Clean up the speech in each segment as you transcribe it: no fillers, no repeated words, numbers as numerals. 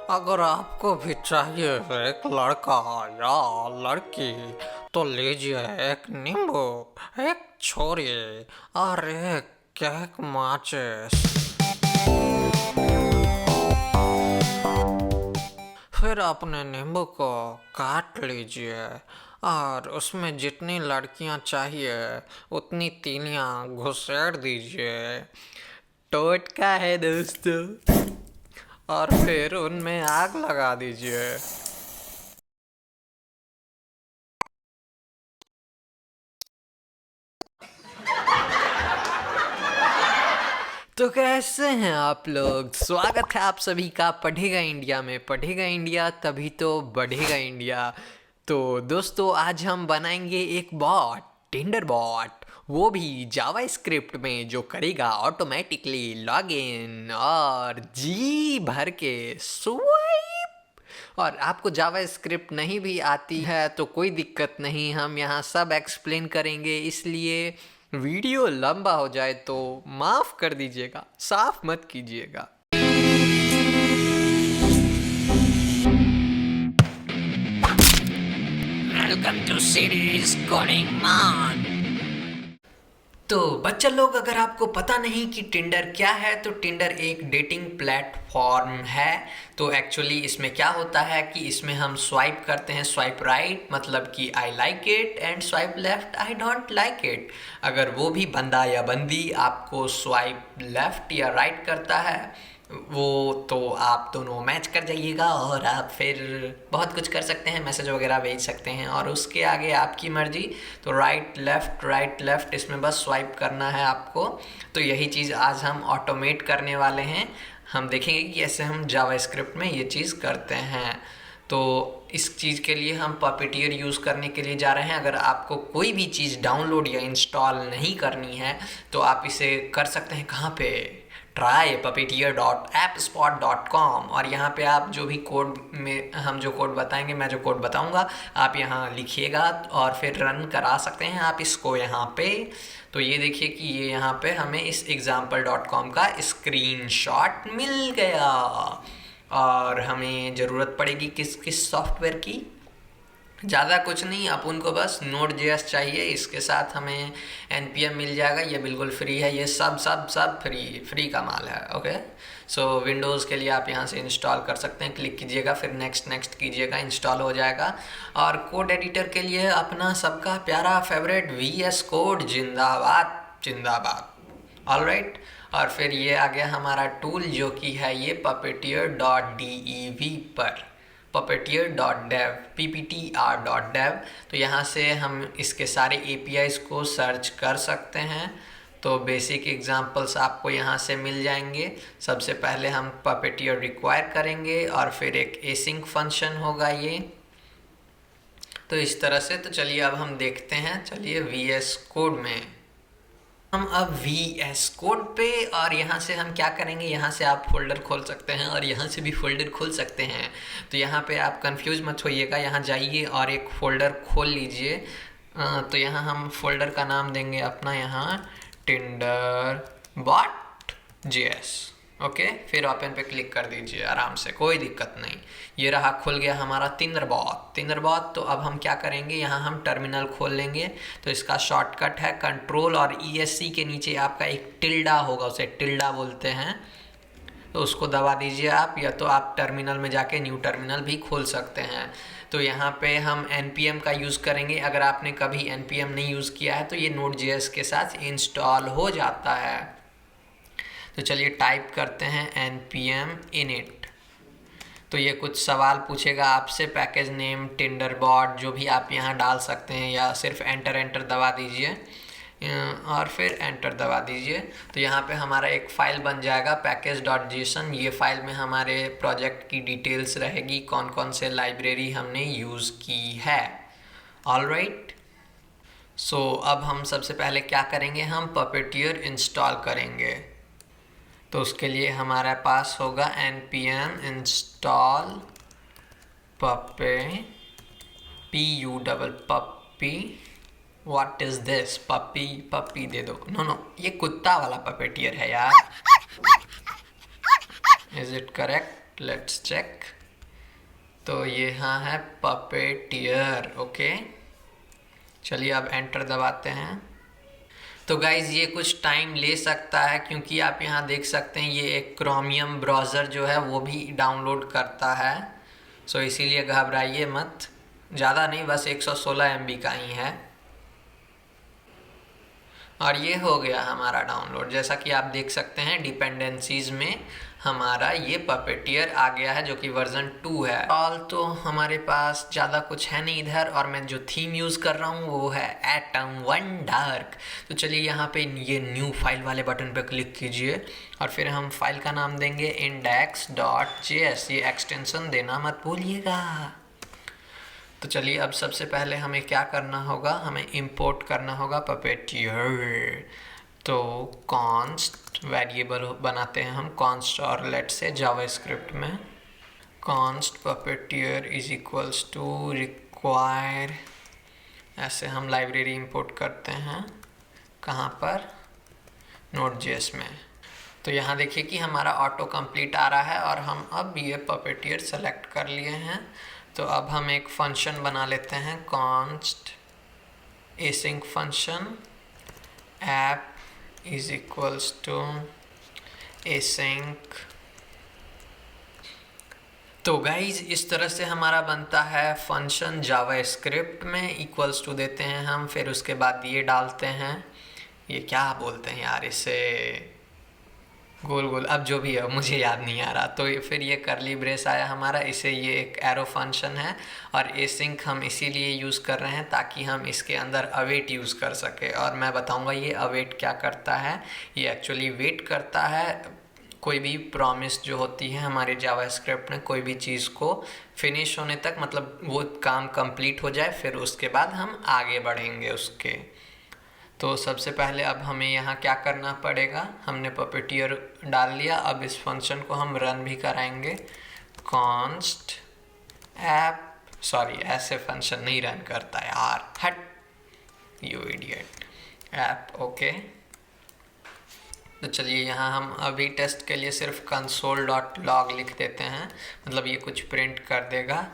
अगर आपको भी चाहिए एक लड़का या लड़की तो लीजिए एक नींबू, एक छोरी और एक केक माचिस। फिर अपने नींबू को काट लीजिए और उसमें जितनी लड़कियां चाहिए उतनी तीलियां घुसेड़ दीजिए। टोटका है दोस्तों। और फिर उनमें आग लगा दीजिए। तो कैसे हैं आप लोग? स्वागत है आप सभी का पढ़ेगा इंडिया में। पढ़ेगा इंडिया तभी तो बढ़ेगा इंडिया। तो दोस्तों आज हम बनाएंगे एक बॉट, टिंडर बॉट, वो भी जावा स्क्रिप्ट में, जो करेगा ऑटोमेटिकली लॉगिन और जी भर के स्वाइप। और आपको जावा स्क्रिप्ट नहीं भी आती है तो कोई दिक्कत नहीं, हम यहाँ सब एक्सप्लेन करेंगे, इसलिए वीडियो लंबा हो जाए तो माफ कर दीजिएगा, साफ मत कीजिएगा। वेलकम टू सीरीज कोडिंग मान। तो बच्चा लोग, अगर आपको पता नहीं कि टिंडर क्या है, तो टिंडर एक डेटिंग प्लेटफॉर्म है। तो एक्चुअली इसमें क्या होता है कि इसमें हम स्वाइप करते हैं। स्वाइप राइट मतलब कि I like it, and swipe left I don't like it. अगर वो भी बंदा या बंदी आपको स्वाइप लेफ्ट या राइट करता है वो, तो आप दोनों मैच कर जाइएगा और आप फिर बहुत कुछ कर सकते हैं, मैसेज वगैरह भेज सकते हैं, और उसके आगे आपकी मर्जी। तो राइट लेफ्ट इसमें बस स्वाइप करना है आपको। तो यही चीज़ आज हम ऑटोमेट करने वाले हैं। हम देखेंगे कि कैसे हम जावास्क्रिप्ट में ये चीज़ करते हैं। तो इस चीज़ के लिए हम पपेटियर यूज़ करने के लिए जा रहे हैं। अगर आपको कोई भी चीज़ डाउनलोड या इंस्टॉल नहीं करनी है तो आप इसे कर सकते हैं कहाँ पे, trypuppeteer.appspot.com। और यहाँ पे आप जो भी कोड में, हम जो कोड बताएंगे, मैं जो कोड बताऊंगा, आप यहाँ लिखिएगा और फिर रन करा सकते हैं आप इसको यहाँ पे। तो ये देखिए कि ये यहाँ पे हमें इस example.com का स्क्रीनशॉट मिल गया। और हमें ज़रूरत पड़ेगी किस किस सॉफ्टवेयर की? ज़्यादा कुछ नहीं, अपन को बस Node.js चाहिए। इसके साथ हमें npm मिल जाएगा, ये बिल्कुल फ्री है। ये सब सब सब फ्री का माल है। ओके, सो विंडोज़ के लिए आप यहाँ से इंस्टॉल कर सकते हैं। क्लिक कीजिएगा, फिर नेक्स्ट नेक्स्ट कीजिएगा, इंस्टॉल हो जाएगा। और कोड एडिटर के लिए अपना सबका प्यारा फेवरेट VS कोड, जिंदाबाद जिंदाबाद। All right. और फिर ये आ गया हमारा टूल, जो कि है ये puppeteer.dev पर, puppeteer.dev, pptr.dev। तो यहाँ से हम इसके सारे APIs को सर्च कर सकते हैं। तो बेसिक एग्जांपल्स आपको यहाँ से मिल जाएंगे। सबसे पहले हम puppeteer रिक्वायर करेंगे और फिर एक async फंक्शन होगा ये। तो इस तरह से, तो चलिए अब हम देखते हैं। चलिए VS कोड में हम अब VS कोड पे, और यहाँ से हम क्या करेंगे, यहाँ से आप फोल्डर खोल सकते हैं और यहाँ से भी फोल्डर खोल सकते हैं। तो यहाँ पे आप कंफ्यूज मत होइएगा, यहाँ जाइए और एक फ़ोल्डर खोल लीजिए। तो यहाँ हम फोल्डर का नाम देंगे अपना यहाँ tinderbot.js। ओके, फिर ओपन पे क्लिक कर दीजिए आराम से, कोई दिक्कत नहीं। ये रहा, खुल गया हमारा tinderbot। तो अब हम क्या करेंगे, यहाँ हम टर्मिनल खोल लेंगे। तो इसका शॉर्टकट है कंट्रोल और ESC के नीचे आपका एक टिल्डा होगा, उसे टिल्डा बोलते हैं। तो उसको दबा दीजिए आप, या तो आप टर्मिनल में जाके न्यू टर्मिनल भी खोल सकते हैं। तो यहाँ पे हम npm का यूज़ करेंगे। अगर आपने कभी npm नहीं यूज़ किया है तो ये Node.js के साथ इंस्टॉल हो जाता है। तो चलिए टाइप करते हैं npm init। तो ये कुछ सवाल पूछेगा आपसे, पैकेज नेम, टिंडरबॉट, जो भी आप यहाँ डाल सकते हैं, या सिर्फ एंटर दबा दीजिए और फिर एंटर दबा दीजिए। तो यहाँ पे हमारा एक फ़ाइल बन जाएगा package.json। ये फ़ाइल में हमारे प्रोजेक्ट की डिटेल्स रहेगी, कौन कौन से लाइब्रेरी हमने यूज़ की है। All right. सो अब हम सबसे पहले क्या करेंगे, हम puppeteer इंस्टॉल करेंगे। तो उसके लिए हमारे पास होगा npm install puppy, puppy। What is this? Puppy दे दो। नो, ये कुत्ता वाला पपेटियर है यार। Is it correct? Let's check. तो ये यहाँ है पपेटियर। ओके, चलिए अब एंटर दबाते हैं। तो गाइज़ ये कुछ टाइम ले सकता है क्योंकि आप यहाँ देख सकते हैं ये एक क्रोमियम ब्राउज़र जो है वो भी डाउनलोड करता है। सो इसीलिए घबराइए मत, ज़्यादा नहीं, बस 116 MB का ही है। और ये हो गया हमारा डाउनलोड। जैसा कि आप देख सकते हैं डिपेंडेंसीज में हमारा ये पपेटियर आ गया है जो कि वर्जन 2 है। ऑल तो हमारे पास ज़्यादा कुछ है नहीं इधर, और मैं जो थीम यूज़ कर रहा हूँ वो है एटम वन डार्क। तो चलिए यहाँ पे ये न्यू फाइल वाले बटन पे क्लिक कीजिए और फिर हम फाइल का नाम देंगे index.js। ये एक्सटेंशन देना मत भूलिएगा। तो चलिए अब सबसे पहले हमें क्या करना होगा, हमें इंपोर्ट करना होगा पपेटियर। तो कॉन्स्ट वेरिएबल बनाते हैं हम, कॉन्स्ट, और लेट से जावास्क्रिप्ट में const Puppeteer is equals to require. ऐसे हम लाइब्रेरी इंपोर्ट करते हैं, कहाँ पर, Node.js में। तो यहाँ देखिए कि हमारा ऑटो कंप्लीट आ रहा है और हम अब ये पपेटियर सेलेक्ट कर लिए हैं। तो अब हम एक फंक्शन बना लेते हैं, const async function app is equals to async. तो गाइज इस तरह से हमारा बनता है फंक्शन जावास्क्रिप्ट में। इक्वल्स टू देते हैं हम, फिर उसके बाद ये डालते हैं, ये क्या बोलते हैं यार इसे, गोल गोल, अब जो भी है मुझे याद नहीं आ रहा। तो फिर ये करली ब्रेस आया हमारा, इसे ये एक एरो फंक्शन है। और एसिंक हम इसीलिए यूज़ कर रहे हैं ताकि हम इसके अंदर अवेट यूज़ कर सके। और मैं बताऊंगा ये अवेट क्या करता है। ये एक्चुअली वेट करता है कोई भी प्रॉमिस जो होती है हमारे जावास्क्रिप्ट में, कोई भी चीज़ को फिनिश होने तक, मतलब वो काम कंप्लीट हो जाए, फिर उसके बाद हम आगे बढ़ेंगे उसके। तो सबसे पहले अब हमें यहाँ क्या करना पड़ेगा, हमने पपेटियर डाल लिया, अब इस फंक्शन को हम रन भी कराएंगे। कॉन्स्ट ऐप, सॉरी ऐसे फंक्शन नहीं रन करता यार, हट यू इडियट, ऐप। ओके, तो चलिए यहाँ हम अभी टेस्ट के लिए सिर्फ console.log लिख देते हैं, मतलब ये कुछ प्रिंट कर देगा,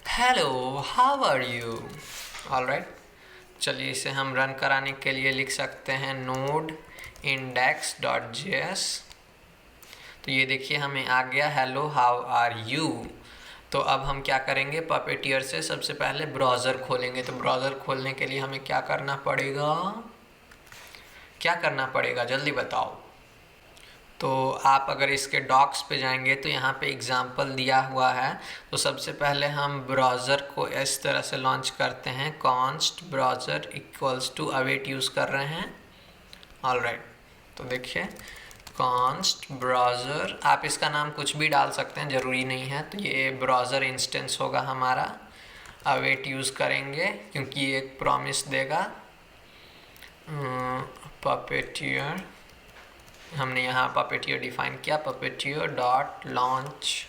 hello how are you. Alright, चलिए इसे हम रन कराने के लिए लिख सकते हैं node index.js। तो ये देखिए हमें आ गया हेलो हाउ आर यू। तो अब हम क्या करेंगे, पपेटियर से सबसे पहले ब्राउज़र खोलेंगे। तो ब्राउज़र खोलने के लिए हमें क्या करना पड़ेगा, क्या करना पड़ेगा जल्दी बताओ। तो आप अगर इसके डॉक्स पे जाएंगे तो यहाँ पे एग्जाम्पल दिया हुआ है। तो सबसे पहले हम ब्राउज़र को इस तरह से लॉन्च करते हैं, const browser equals to await use कर रहे हैं। ऑलराइट, तो देखिए कॉन्स्ट ब्राउज़र, आप इसका नाम कुछ भी डाल सकते हैं, ज़रूरी नहीं है। तो ये ब्राउज़र इंस्टेंस होगा हमारा, अवेट यूज़ करेंगे क्योंकि ये एक प्रॉमिस देगा। पपेटियर, हमने यहाँ पपेटियर डिफाइन किया, पपेटियर डॉट लॉन्च।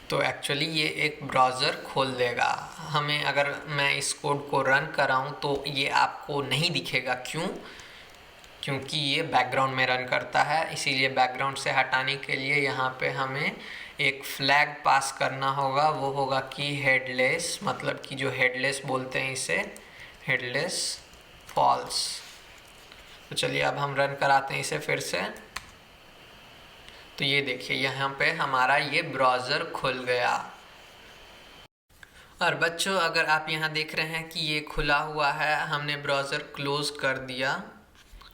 तो एक्चुअली ये एक ब्राउज़र खोल देगा हमें। अगर मैं इस कोड को रन कराऊँ तो ये आपको नहीं दिखेगा, क्यों, क्योंकि ये बैकग्राउंड में रन करता है। इसीलिए बैकग्राउंड से हटाने के लिए यहाँ पे हमें एक फ्लैग पास करना होगा, वो होगा कि हेडलेस, मतलब कि जो हेडलेस बोलते हैं इसे, हेडलेस फॉल्स। तो चलिए अब हम रन कराते हैं इसे फिर से। तो ये देखिए यहाँ पे हमारा ये ब्राउज़र खुल गया। और बच्चों अगर आप यहाँ देख रहे हैं कि ये खुला हुआ है, हमने ब्राउज़र क्लोज़ कर दिया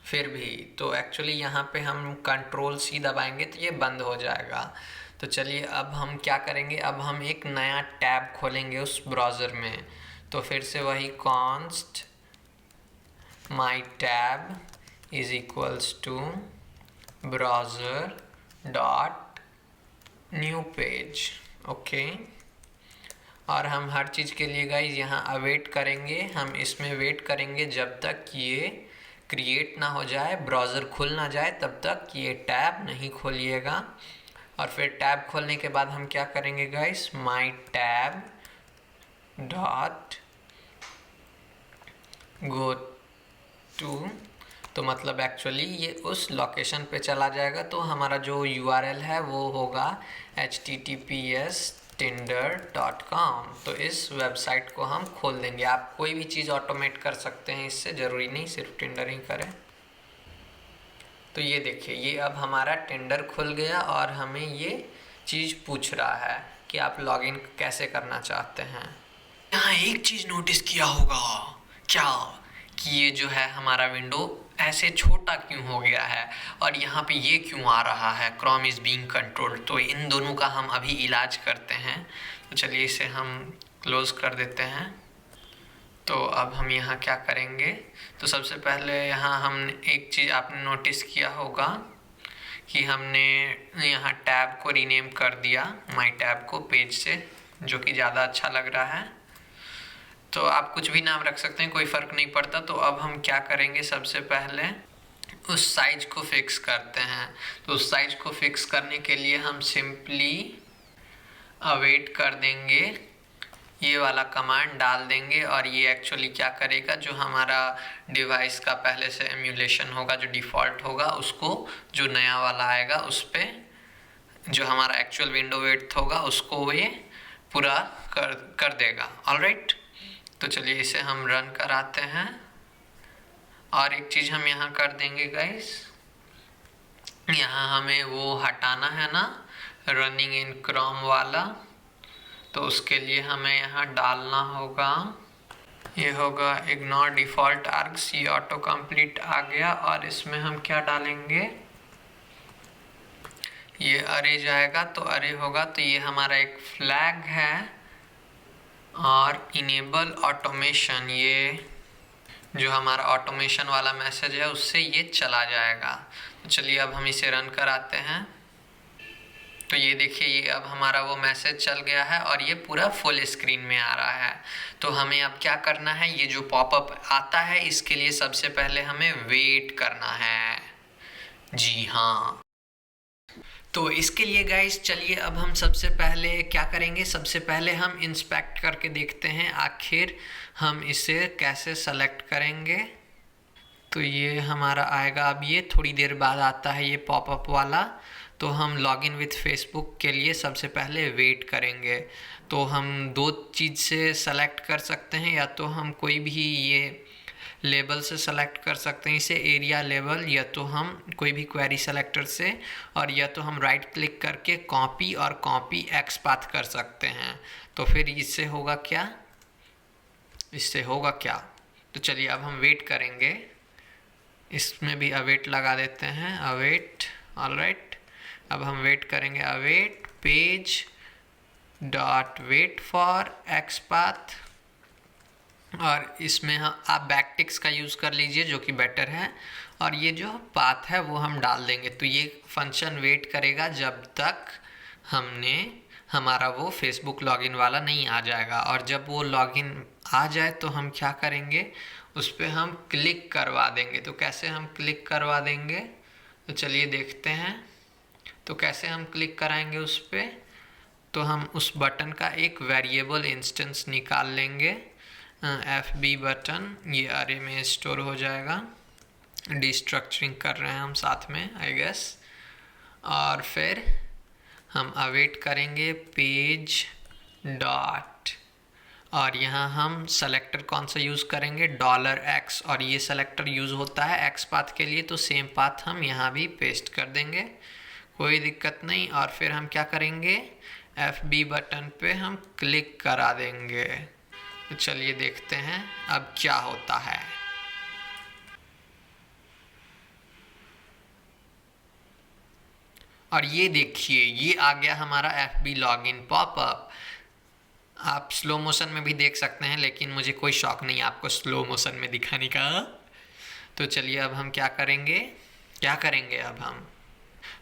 फिर भी, तो एक्चुअली यहाँ पे हम Ctrl+C दबाएंगे तो ये बंद हो जाएगा। तो चलिए अब हम क्या करेंगे, अब हम एक नया टैब खोलेंगे उस ब्राउज़र में। तो फिर से वही const my tab is equals to browser dot new page. Okay, और हम हर चीज़ के लिए गाइज यहाँ अवेट करेंगे। हम इसमें वेट करेंगे जब तक ये क्रिएट ना हो जाए, ब्राउज़र खुल ना जाए, तब तक ये टैब नहीं खोलिएगा। और फिर टैब खोलने के बाद हम क्या करेंगे guys, my tab dot go to, तो मतलब एक्चुअली ये उस लोकेशन पे चला जाएगा। तो हमारा जो URL है वो होगा https tinder.com। तो इस वेबसाइट को हम खोल देंगे। आप कोई भी चीज़ ऑटोमेट कर सकते हैं, इससे ज़रूरी नहीं सिर्फ टिंडर ही करें। तो ये देखिए, ये अब हमारा टिंडर खुल गया और हमें ये चीज़ पूछ रहा है कि आप लॉगिन कैसे करना चाहते हैं। यहाँ एक चीज़ नोटिस किया होगा क्या, कि ये जो है हमारा विंडो ऐसे छोटा क्यों हो गया है और यहाँ पे ये क्यों आ रहा है, क्रोम इज़ बीइंग कंट्रोल्ड। तो इन दोनों का हम अभी इलाज करते हैं। तो चलिए इसे हम क्लोज कर देते हैं। तो अब हम यहाँ क्या करेंगे, तो सबसे पहले यहाँ हम एक चीज़ आपने नोटिस किया होगा कि हमने यहाँ टैब को रीनेम कर दिया, माई टैब को पेज से, जो कि ज़्यादा अच्छा लग रहा है। तो आप कुछ भी नाम रख सकते हैं, कोई फ़र्क नहीं पड़ता। तो अब हम क्या करेंगे, सबसे पहले उस साइज को फिक्स करते हैं। तो उस साइज को फिक्स करने के लिए हम सिंपली अवेट कर देंगे, ये वाला कमांड डाल देंगे और ये एक्चुअली क्या करेगा, जो हमारा डिवाइस का पहले से एम्यूलेशन होगा, जो डिफ़ॉल्ट होगा, उसको जो नया वाला आएगा उस पर जो हमारा एक्चुअल विंडो विड्थ होगा उसको ये पूरा कर देगा। ऑलराइट, तो चलिए इसे हम रन कराते हैं। और एक चीज़ हम यहाँ कर देंगे गाइस, यहाँ हमें वो हटाना है ना रनिंग इन क्रोम वाला, तो उसके लिए हमें यहाँ डालना होगा, ये होगा इग्नोर डिफ़ॉल्ट आर्ग्स। ये ऑटो कंप्लीट आ गया और इसमें हम क्या डालेंगे, ये अरे जाएगा तो अरे होगा। तो ये हमारा एक फ्लैग है और इनेबल ऑटोमेशन, ये जो हमारा ऑटोमेशन वाला मैसेज है उससे ये चला जाएगा। तो चलिए अब हम इसे रन कराते हैं। तो ये देखिए, ये अब हमारा वो मैसेज चल गया है और ये पूरा फुल स्क्रीन में आ रहा है। तो हमें अब क्या करना है, ये जो पॉपअप आता है इसके लिए सबसे पहले हमें वेट करना है। जी हाँ, तो इसके लिए गाइस चलिए अब हम सबसे पहले क्या करेंगे, सबसे पहले हम इंस्पेक्ट करके देखते हैं आखिर हम इसे कैसे सेलेक्ट करेंगे। तो ये हमारा आएगा, अब ये थोड़ी देर बाद आता है ये पॉपअप वाला। तो हम लॉगिन विथ फेसबुक के लिए सबसे पहले वेट करेंगे। तो हम दो चीज़ से सेलेक्ट कर सकते हैं, या तो हम कोई भी ये लेबल से सेलेक्ट कर सकते हैं इसे, एरिया लेबल, या तो हम कोई भी क्वेरी सेलेक्टर से, और या तो हम राइट क्लिक करके कॉपी और कॉपी एक्स पाथ कर सकते हैं। तो फिर इससे होगा क्या, इससे होगा क्या, तो चलिए अब हम वेट करेंगे। इसमें भी अवेट लगा देते हैं, अवेट। ऑलराइट, अब हम वेट करेंगे, await page dot wait for X path. और इसमें हम आप बैकटिक्स का यूज़ कर लीजिए जो कि बेटर है, और ये जो पाथ है वो हम डाल देंगे। तो ये फंक्शन वेट करेगा जब तक हमारा वो फेसबुक लॉगिन वाला नहीं आ जाएगा। और जब वो लॉगिन आ जाए तो हम क्या करेंगे, उस पर हम क्लिक करवा देंगे। तो कैसे हम क्लिक करवा देंगे, तो चलिए देखते हैं। तो कैसे हम क्लिक कराएंगे उस पर, तो हम उस बटन का एक वेरिएबल इंस्टेंस निकाल लेंगे, FB बटन, ये अरे में स्टोर हो जाएगा। डिस्ट्रक्चरिंग कर रहे हैं हम साथ में आई गेस। और फिर हम अवेट करेंगे पेज डॉट, और यहाँ हम सेलेक्टर कौन सा यूज़ करेंगे, $x, और ये सेलेक्टर यूज़ होता है एक्स पाथ के लिए। तो सेम पाथ हम यहाँ भी पेस्ट कर देंगे, कोई दिक्कत नहीं। और फिर हम क्या करेंगे, FB बटन पे हम क्लिक करा देंगे। तो चलिए देखते हैं अब क्या होता है। और ये देखिए, ये आ गया हमारा FB लॉगिन पॉपअप। आप स्लो मोशन में भी देख सकते हैं, लेकिन मुझे कोई शौक नहीं आपको स्लो मोशन में दिखाने का। तो चलिए अब हम क्या करेंगे, अब हम,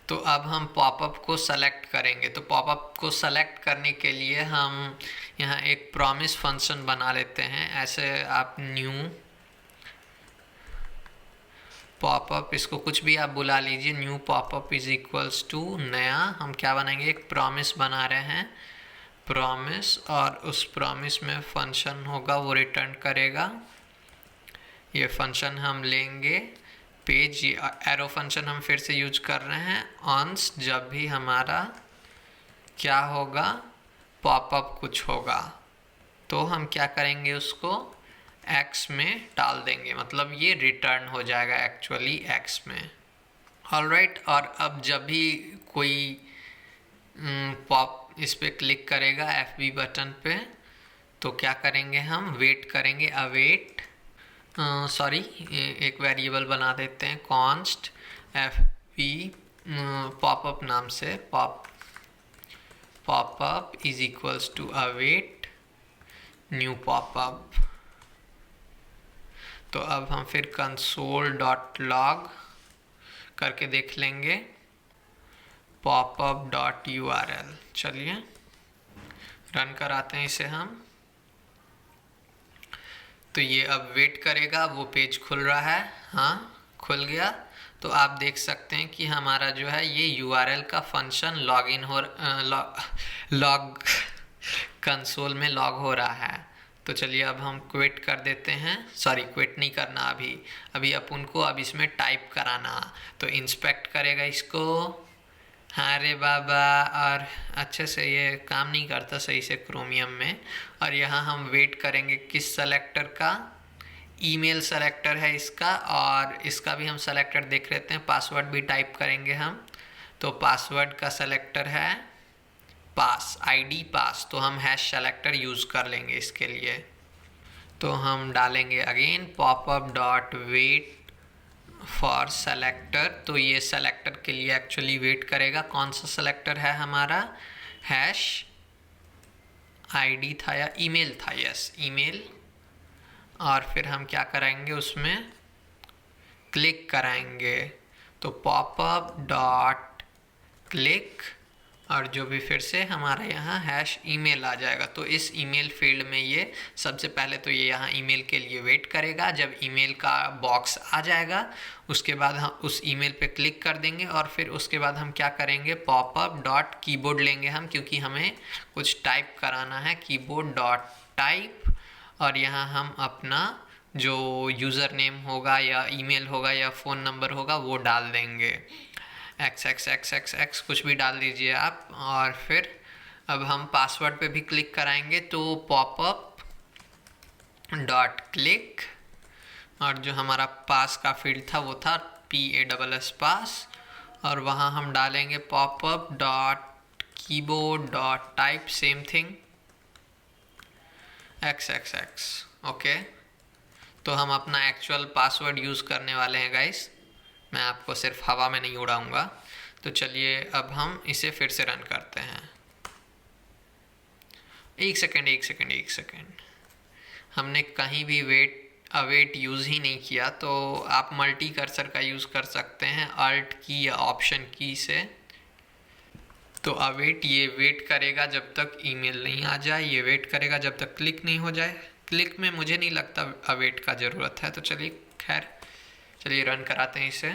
तो अब हम पॉपअप को सेलेक्ट करेंगे। तो पॉपअप को सेलेक्ट करने के लिए हम यहाँ एक प्रॉमिस फंक्शन बना लेते हैं। ऐसे आप न्यू पॉपअप, इसको कुछ भी आप बुला लीजिए, new popup is equals to नया, हम क्या बनाएंगे, एक प्रॉमिस बना रहे हैं, प्रॉमिस। और उस प्रॉमिस में फंक्शन होगा वो रिटर्न करेगा। ये फंक्शन हम लेंगे पेज, ये एरो फंक्शन हम फिर से यूज कर रहे हैं ऑन्स, जब भी हमारा क्या होगा, पॉपअप कुछ होगा तो हम क्या करेंगे, उसको x में डाल देंगे, मतलब ये रिटर्न हो जाएगा एक्चुअली x में। ऑलराइट, और अब जब भी कोई पॉप इस पे क्लिक करेगा FB बटन पे, तो क्या करेंगे, हम वेट करेंगे, अवेट, सॉरी एक वेरिएबल बना देते हैं कॉन्स्ट FB पॉपअप नाम से, popup is equals to await new popup. तो अब हम फिर कंसोल डॉट लॉग करके देख लेंगे पॉपअप डॉट URL। चलिए रन कराते हैं इसे हम। तो ये अब वेट करेगा, वो पेज खुल रहा है, हाँ खुल गया। तो आप देख सकते हैं कि हमारा जो है ये URL का फंक्शन लॉगिन हो लॉग कंसोल में लॉग हो रहा है। तो चलिए अब हम क्विट कर देते हैं, सॉरी क्विट नहीं करना अभी अपन को अब इसमें टाइप कराना। तो इंस्पेक्ट करेगा इसको, हाँ रे बाबा, और अच्छे से ये काम नहीं करता सही से क्रोमियम में। और यहाँ हम वेट करेंगे किस सेलेक्टर का, ईमेल सेलेक्टर है इसका, और इसका भी हम सेलेक्टर देख लेते हैं। पासवर्ड भी टाइप करेंगे हम, तो पासवर्ड का सेलेक्टर है पास, ID पास, तो हम हैश सेलेक्टर यूज़ कर लेंगे इसके लिए। तो हम डालेंगे again popup dot wait for selector. तो ये सेलेक्टर के लिए एक्चुअली वेट करेगा। कौन सा सेलेक्टर है हमारा, हैश ID था या ईमेल था, यस ईमेल। और फिर हम क्या कराएंगे, उसमें क्लिक कराएंगे, तो पॉपअप डॉट क्लिक, और जो भी फिर से हमारा यहाँ हैश ईमेल आ जाएगा। तो इस ईमेल फील्ड में ये सबसे पहले तो ये यहाँ ईमेल के लिए वेट करेगा। जब ईमेल का बॉक्स आ जाएगा उसके बाद हम उस ईमेल पे क्लिक कर देंगे, और फिर उसके बाद हम क्या करेंगे, पॉपअप डॉट कीबोर्ड लेंगे हम, क्योंकि हमें कुछ टाइप कराना है, कीबोर्ड डॉट टाइप। और यहाँ हम अपना जो यूज़र नेम होगा या ईमेल होगा या फ़ोन नंबर होगा वो डाल देंगे, XXXXX कुछ भी डाल दीजिए आप। और फिर अब हम पासवर्ड पे भी क्लिक कराएंगे, तो पॉपअप डॉट क्लिक, और जो हमारा पास का फील्ड था वो था PASS पास, और वहाँ हम डालेंगे popup dot keyboard dot type, same thing XXX। Okay, तो हम अपना एक्चुअल पासवर्ड यूज़ करने वाले हैं गाइस, मैं आपको सिर्फ हवा में नहीं उड़ाऊंगा। तो चलिए अब हम इसे फिर से रन करते हैं। एक सेकेंड, हमने कहीं भी अवेट यूज़ ही नहीं किया। तो आप मल्टी कर्सर का यूज़ कर सकते हैं अल्ट की या ऑप्शन की से। तो अवेट, ये वेट करेगा जब तक ईमेल नहीं आ जाए, ये वेट करेगा जब तक क्लिक नहीं हो जाए। क्लिक में मुझे नहीं लगता अवेट का ज़रूरत है, तो चलिए खैर चलिए रन कराते हैं इसे।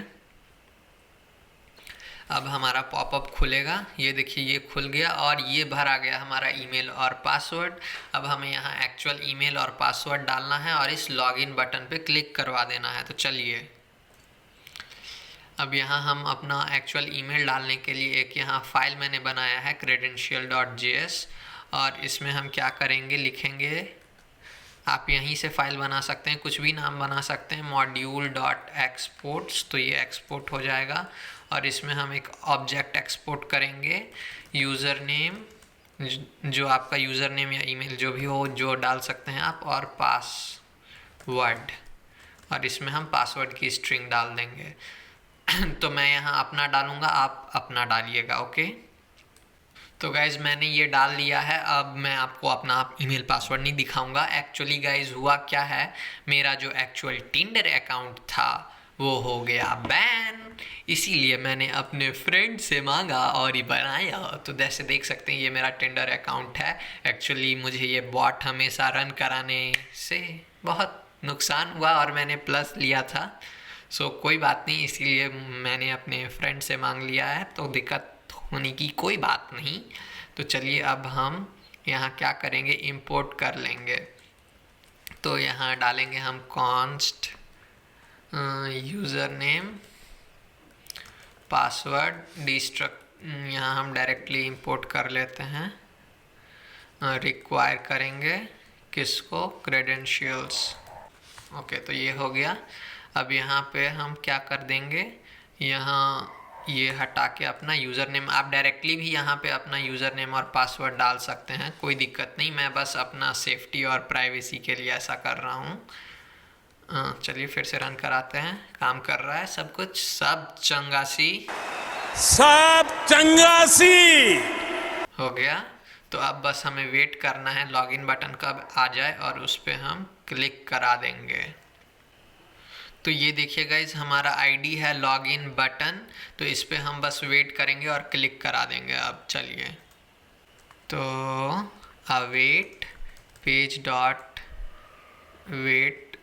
अब हमारा पॉपअप खुलेगा, ये देखिए ये खुल गया और ये भर आ गया हमारा ईमेल और पासवर्ड। अब हमें यहाँ एक्चुअल ईमेल और पासवर्ड डालना है और इस लॉगिन बटन पे क्लिक करवा देना है। तो चलिए अब यहाँ हम अपना एक्चुअल ईमेल डालने के लिए एक यहाँ फाइल मैंने बनाया है credential.js, और इसमें हम क्या करेंगे, लिखेंगे, आप यहीं से फाइल बना सकते हैं, कुछ भी नाम बना सकते हैं, module.exports, तो ये एक्सपोर्ट हो जाएगा। और इसमें हम एक ऑब्जेक्ट एक्सपोर्ट करेंगे, यूज़र नेम, जो आपका यूज़र नेम या ईमेल जो भी हो जो डाल सकते हैं आप, और पासवर्ड, और इसमें हम पासवर्ड की स्ट्रिंग डाल देंगे। तो मैं यहाँ अपना डालूँगा, आप अपना डालिएगा, ओके। तो गाइज़ मैंने ये डाल लिया है। अब मैं आपको अपना ईमेल पासवर्ड नहीं दिखाऊंगा। एक्चुअली गाइज़ हुआ क्या है, मेरा जो एक्चुअल टिंडर अकाउंट था वो हो गया बैन, इसीलिए मैंने अपने फ्रेंड से मांगा और ये बनाया। तो जैसे देख सकते हैं ये मेरा टिंडर अकाउंट है। एक्चुअली मुझे ये बॉट हमेशा रन कराने से बहुत नुकसान हुआ और मैंने प्लस लिया था, सो कोई बात नहीं, इसीलिए मैंने अपने फ्रेंड से मांग लिया है, तो दिक्कत होने की कोई बात नहीं। तो चलिए अब हम यहाँ क्या करेंगे, इंपोर्ट कर लेंगे। तो यहाँ डालेंगे हम const user name password destruct, यहाँ हम डायरेक्टली इंपोर्ट कर लेते हैं। रिक्वायर करेंगे किसको, क्रेडेंशियल्स। ओके, तो ये हो गया। अब यहाँ पे हम क्या कर देंगे, यहाँ ये हटा के अपना यूज़र नेम, आप डायरेक्टली भी यहाँ पे अपना यूज़र नेम और पासवर्ड डाल सकते हैं, कोई दिक्कत नहीं। मैं बस अपना सेफ्टी और प्राइवेसी के लिए ऐसा कर रहा हूँ। चलिए फिर से रन कराते हैं, काम कर रहा है सब कुछ, सब चंगासी हो गया। तो अब बस हमें वेट करना है लॉगिन बटन कब आ जाए और उस पर हम क्लिक करा देंगे। तो ये देखिए गाइज, हमारा आईडी है लॉगिन बटन, तो इस पे हम बस वेट करेंगे और क्लिक करा देंगे। अब चलिए, तो अवेट पेज डॉट वेट,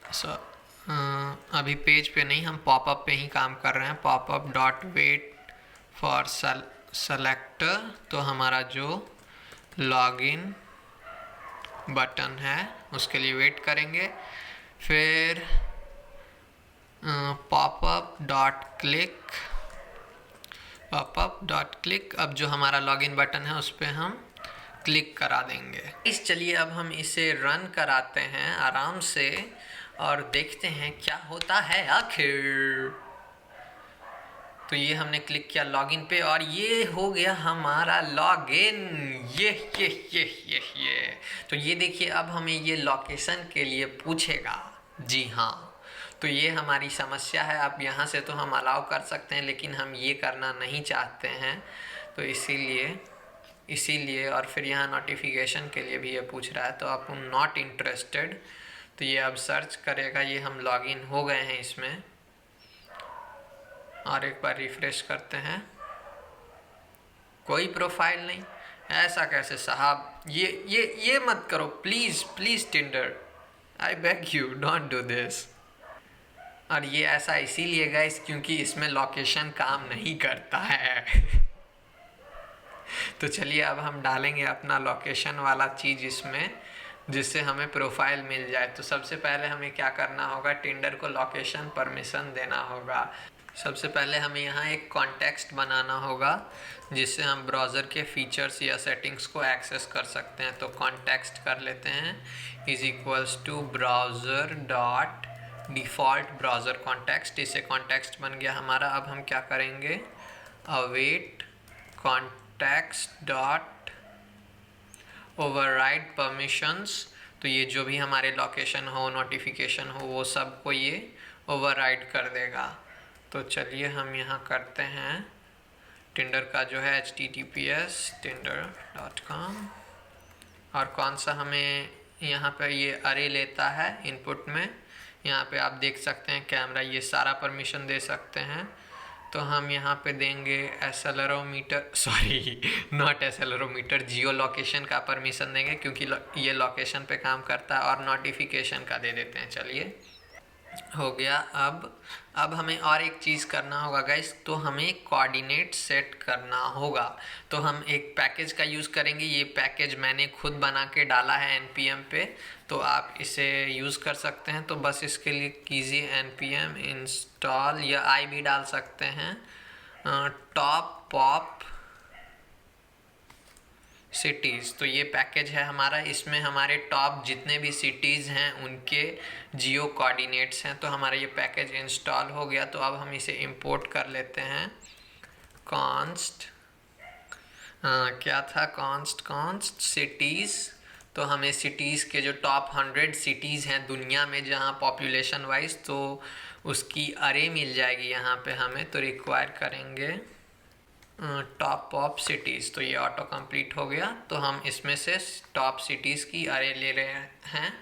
अभी पेज पे नहीं, हम पॉपअप पे ही काम कर रहे हैं। Popup dot wait for selector, तो हमारा जो लॉगिन बटन है उसके लिए वेट करेंगे। फिर पॉपअप डॉट क्लिक, अब जो हमारा लॉगिन बटन है उस पर हम क्लिक करा देंगे। चलिए अब हम इसे रन कराते हैं आराम से और देखते हैं क्या होता है आखिर। तो ये हमने क्लिक किया लॉगिन पे और ये हो गया हमारा लॉगिन। ये तो ये देखिए, अब हमें ये लोकेशन के लिए पूछेगा। जी हाँ, तो ये हमारी समस्या है। अब यहाँ से तो हम अलाउ कर सकते हैं, लेकिन हम ये करना नहीं चाहते हैं, तो इसीलिए और फिर यहाँ नोटिफिकेशन के लिए भी ये पूछ रहा है, तो आप नॉट इंटरेस्टेड। तो ये अब सर्च करेगा। ये हम लॉगिन हो गए हैं इसमें, और एक बार रिफ्रेश करते हैं, कोई प्रोफाइल नहीं। ऐसा कैसे साहब, ये मत करो please Tinder, I beg you don't do this. और ये ऐसा इसीलिए गाइस क्योंकि इसमें लोकेशन काम नहीं करता है। तो चलिए अब हम डालेंगे अपना लोकेशन वाला चीज़ इसमें, जिससे हमें प्रोफाइल मिल जाए। तो सबसे पहले हमें क्या करना होगा, टिंडर को लोकेशन परमिशन देना होगा। सबसे पहले हमें यहाँ एक कॉन्टेक्स्ट बनाना होगा जिससे हम ब्राउज़र के फीचर्स या सेटिंग्स को एक्सेस कर सकते हैं। तो कॉन्टेक्स्ट कर लेते हैं =, browser dot default browser context. इससे कॉन्टेक्स्ट बन गया हमारा। अब हम क्या करेंगे, await context dot override permissions. तो ये जो भी हमारे लोकेशन हो, नोटिफिकेशन हो, वो सब को ये ओवरराइड कर देगा। तो चलिए हम यहाँ करते हैं टिंडर का जो है https tinder.com, और कौन सा हमें यहाँ पे ये अरे लेता है इनपुट में। यहाँ पे आप देख सकते हैं कैमरा, ये सारा परमिशन दे सकते हैं। तो हम यहाँ पे देंगे accelerometer, sorry not accelerometer, Jio location का परमिशन देंगे क्योंकि ये लोकेशन पे काम करता है, और नोटिफिकेशन का दे देते हैं। चलिए हो गया। अब हमें और एक चीज़ करना होगा गाइस, तो हमें कोऑर्डिनेट सेट करना होगा। तो हम एक पैकेज का यूज़ करेंगे। ये पैकेज मैंने खुद बना के डाला है npm पे, तो आप इसे यूज़ कर सकते हैं। तो बस इसके लिए कीजिए npm इंस्टॉल, या आई भी डाल सकते हैं, टॉप पॉप सिटीज़। तो ये पैकेज है हमारा, इसमें हमारे टॉप जितने भी सिटीज़ हैं उनके जियो कोऑर्डिनेट्स हैं। तो हमारा ये पैकेज इंस्टॉल हो गया। तो अब हम इसे इंपोर्ट कर लेते हैं। कॉन्स्ट क्या था, कॉन्स्ट सिटीज़। तो हमें सिटीज़ के जो टॉप 100 सिटीज़ हैं दुनिया में जहाँ पॉपुलेशन वाइज, तो उसकी अरे मिल जाएगी यहाँ पे हमें। तो रिक्वायर करेंगे टॉप ऑफ सिटीज़। तो ये ऑटो कंप्लीट हो गया। तो हम इसमें से टॉप सिटीज़ की अरे ले रहे हैं,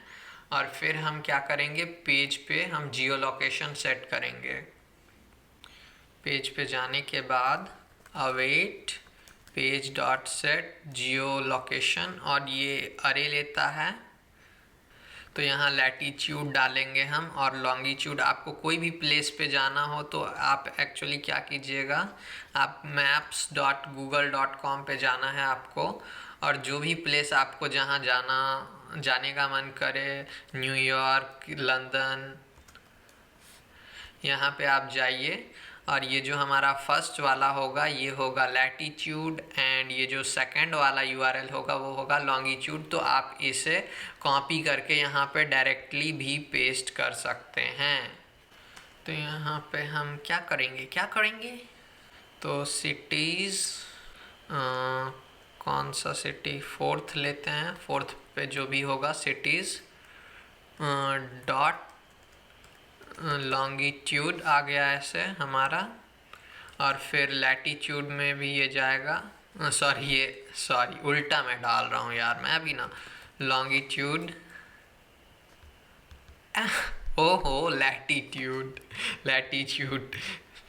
और फिर हम क्या करेंगे, पेज पे हम जियो लोकेशन सेट करेंगे। पेज पे जाने के बाद अवेट पेज डॉट सेट जियो लोकेशन, और ये अरे लेता है। तो यहाँ लैटीट्यूड डालेंगे हम, और लॉन्गिट्यूड। आपको कोई भी प्लेस पे जाना हो तो आप एक्चुअली क्या कीजिएगा, आप maps.google.com पे जाना है आपको, और जो भी प्लेस आपको जहाँ जाने का मन करे, न्यूयॉर्क, लंदन, यहाँ पे आप जाइए और ये जो हमारा फर्स्ट वाला होगा ये होगा लैटिट्यूड, एंड ये जो सेकंड वाला यूआरएल होगा वो होगा लॉन्गिट्यूड। तो आप इसे कॉपी करके यहाँ पे डायरेक्टली भी पेस्ट कर सकते हैं। तो यहाँ पे हम क्या करेंगे, तो सिटीज़, कौन सा सिटी, फोर्थ लेते हैं। फोर्थ पे जो भी होगा सिटीज़ डॉट लॉन्गिट्यूड आ गया ऐसे हमारा, और फिर लैटिट्यूड में भी ये जाएगा। सॉरी उल्टा मैं डाल रहा हूँ यार मैं अभी ना। लॉन्गिट्यूड ओहो लैटिट्यूड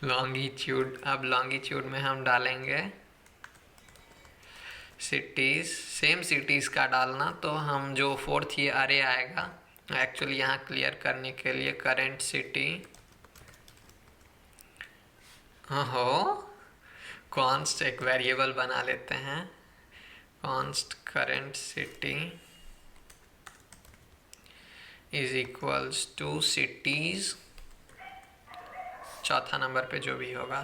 लॉन्गिट्यूड। अब लॉन्गिट्यूड में हम डालेंगे सिटीज़, सेम सिटीज़ का डालना। तो हम जो फोर्थ ये अरे आएगा, एक्चुअली यहाँ क्लियर करने के लिए करेंट सिटी, हो कॉन्स्ट एक वेरिएबल बना लेते हैं, const current city is equals to cities, चौथा नंबर पे जो भी होगा।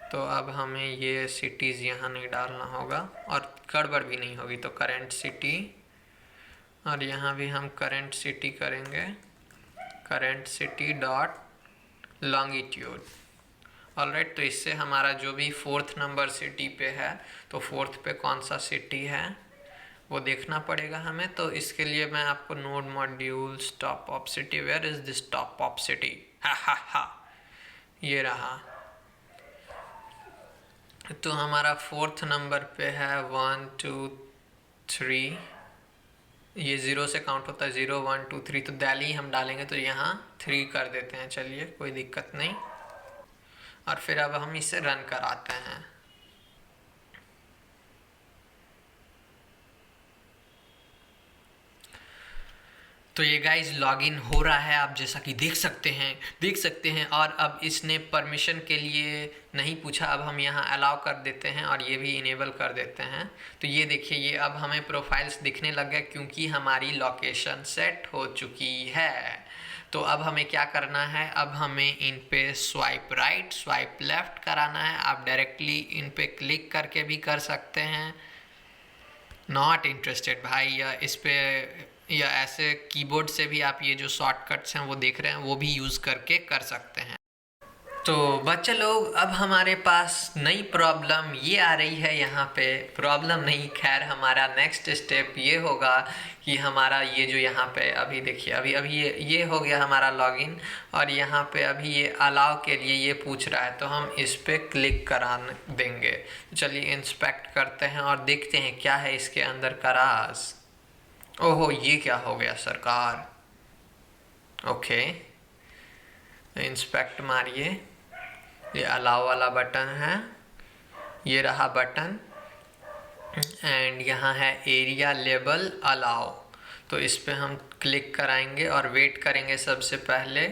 तो अब हमें ये सिटीज़ यहाँ नहीं डालना होगा और गड़बड़ भी नहीं होगी। तो करेंट सिटी, और यहाँ भी हम करेंट सिटी करेंगे, current city dot longitude. Alright, तो इससे हमारा जो भी फोर्थ नंबर सिटी पे है, तो फोर्थ पे कौन सा सिटी है वो देखना पड़ेगा हमें। तो इसके लिए मैं आपको node modules top of city, where is this top of city, हा ये रहा। तो हमारा फोर्थ नंबर पे है 1 2 3, ये 0 से काउंट होता है, 0 1 2 3। तो दिल्ली हम डालेंगे तो यहाँ 3 कर देते हैं, चलिए कोई दिक्कत नहीं। और फिर अब हम इसे रन कराते हैं। तो ये गाइज लॉगिन हो रहा है, आप जैसा कि देख सकते हैं। और अब इसने परमिशन के लिए नहीं पूछा, अब हम यहाँ अलाउ कर देते हैं और ये भी इनेबल कर देते हैं। तो ये देखिए, ये अब हमें प्रोफाइल्स दिखने लग गए क्योंकि हमारी लोकेशन सेट हो चुकी है। तो अब हमें क्या करना है, अब हमें इन पे स्वाइप राइट स्वाइप लेफ्ट कराना है। आप डायरेक्टली इन पे क्लिक करके भी कर सकते हैं, नॉट इंटरेस्टेड भाई, या ऐसे कीबोर्ड से भी आप ये जो शॉर्टकट्स हैं वो देख रहे हैं वो भी यूज़ करके कर सकते हैं। तो बच्चे लोग, अब हमारे पास नई प्रॉब्लम ये आ रही है, यहाँ पे प्रॉब्लम नहीं, खैर हमारा नेक्स्ट स्टेप ये होगा कि हमारा ये जो यहाँ पे अभी देखिए, अभी ये हो गया हमारा लॉगिन, और यहाँ पे अभी ये अलाउ के लिए ये पूछ रहा है, तो हम इस पे क्लिक करा देंगे। चलिए इंस्पेक्ट करते हैं और देखते हैं क्या है इसके अंदर का राज। ओहो, ये क्या हो गया सरकार। ओके, इंस्पेक्ट मारिए, ये अलाउ वाला बटन है, ये रहा बटन, एंड यहाँ है एरिया लेबल अलाउ। तो इस पे हम क्लिक कराएंगे और वेट करेंगे सबसे पहले।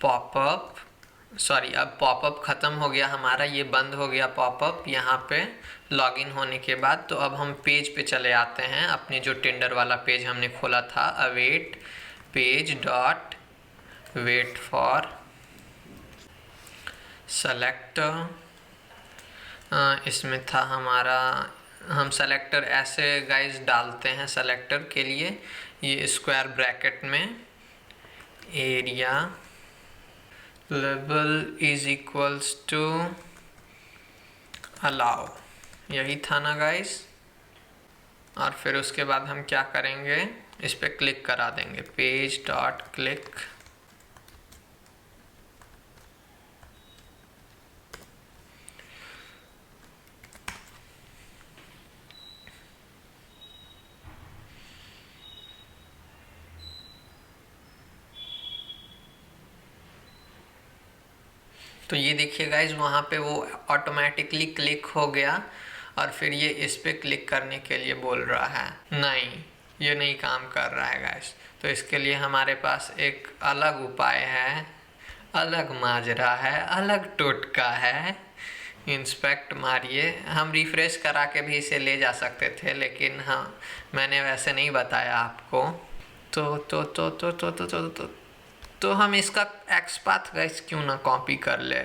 पॉपअप, सॉरी अब पॉपअप ख़त्म हो गया हमारा, ये बंद हो गया पॉपअप यहाँ पे लॉगिन होने के बाद। तो अब हम पेज पे चले आते हैं, अपने जो टिंडर वाला पेज हमने खोला था, await page dot wait for selector. इसमें था हमारा, हम सेलेक्टर ऐसे गाइस डालते हैं सेलेक्टर के लिए, ये स्क्वायर ब्रैकेट में aria label is equals to allow, यही था ना गाइस। और फिर उसके बाद हम क्या करेंगे, इस पे क्लिक करा देंगे, पेज डॉट क्लिक। तो ये देखिए गाइज, वहाँ पे वो ऑटोमेटिकली क्लिक हो गया, और फिर ये इस पे क्लिक करने के लिए बोल रहा है, नहीं ये नहीं काम कर रहा है गाइज। तो इसके लिए हमारे पास एक अलग उपाय है, अलग माजरा है, अलग टोटका है। इंस्पेक्ट मारिए, हम रिफ्रेश करा के भी इसे ले जा सकते थे, लेकिन मैंने वैसे नहीं बताया आपको। तो तो हम इसका एक्स पाथ गाइस क्यों ना कॉपी कर ले,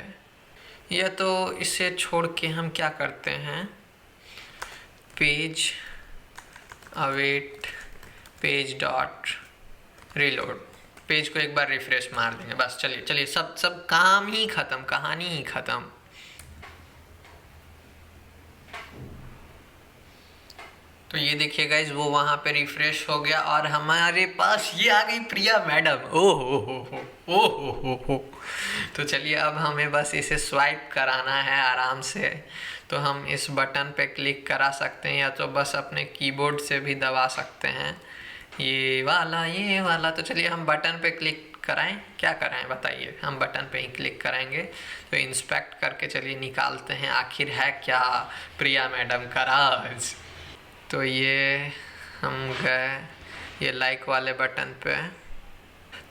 या तो इसे छोड़ के हम क्या करते हैं, page await page dot reload, page को एक बार रिफ्रेश मार देंगे बस। चलिए चलिए, सब काम ही ख़त्म, कहानी ही ख़त्म। तो ये देखिए गाइज, वो वहाँ पे रिफ्रेश हो गया और हमारे पास ये आ गई प्रिया मैडम। ओ हो। तो चलिए अब हमें बस इसे स्वाइप कराना है आराम से। तो हम इस बटन पे क्लिक करा सकते हैं, या तो बस अपने कीबोर्ड से भी दबा सकते हैं, ये वाला। तो चलिए हम बटन पे क्लिक कराएं, क्या कराएं बताइए, हम बटन पे ही क्लिक कराएंगे। तो इंस्पेक्ट करके चलिए निकालते हैं आखिर है क्या प्रिया मैडम का राज। तो ये हम गए ये लाइक वाले बटन पे,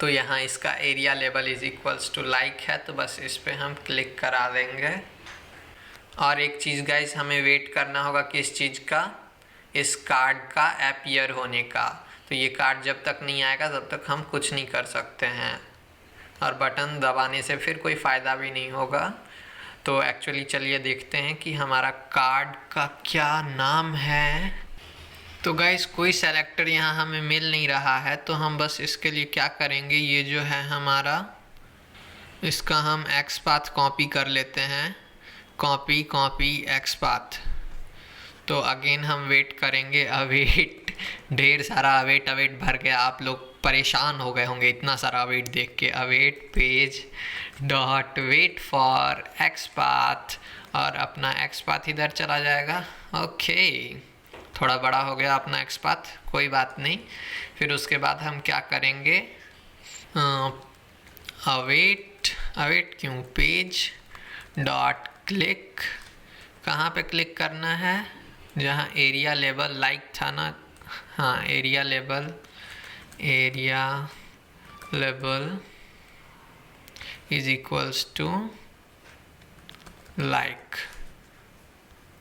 तो यहाँ इसका aria level is equals to like है, तो बस इस पे हम क्लिक करा देंगे। और एक चीज़ गाइस, हमें वेट करना होगा किस चीज़ का, इस कार्ड का अपीयर होने का। तो ये कार्ड जब तक नहीं आएगा तब तक हम कुछ नहीं कर सकते हैं, और बटन दबाने से फिर कोई फ़ायदा भी नहीं होगा। तो एक्चुअली चलिए देखते हैं कि हमारा कार्ड का क्या नाम है। तो गाइस कोई सेलेक्टर यहाँ हमें मिल नहीं रहा है, तो हम बस इसके लिए क्या करेंगे, ये जो है हमारा, इसका हम एक्स पाथ कॉपी कर लेते हैं, कॉपी एक्स पाथ। तो अगेन हम वेट करेंगे, अवेट, ढेर सारा अवेट भर गया, आप लोग परेशान हो गए होंगे इतना सारा अवेट देख के। Await page dot wait for X path, और अपना एक्स पाथ इधर चला जाएगा। ओके, थोड़ा बड़ा हो गया अपना एक्स पाथ, कोई बात नहीं। फिर उसके बाद हम क्या करेंगे, अवेट क्यों, पेज डॉट क्लिक, कहाँ पे क्लिक करना है, जहाँ एरिया लेवल लाइक था ना, हाँ aria level is equals to like.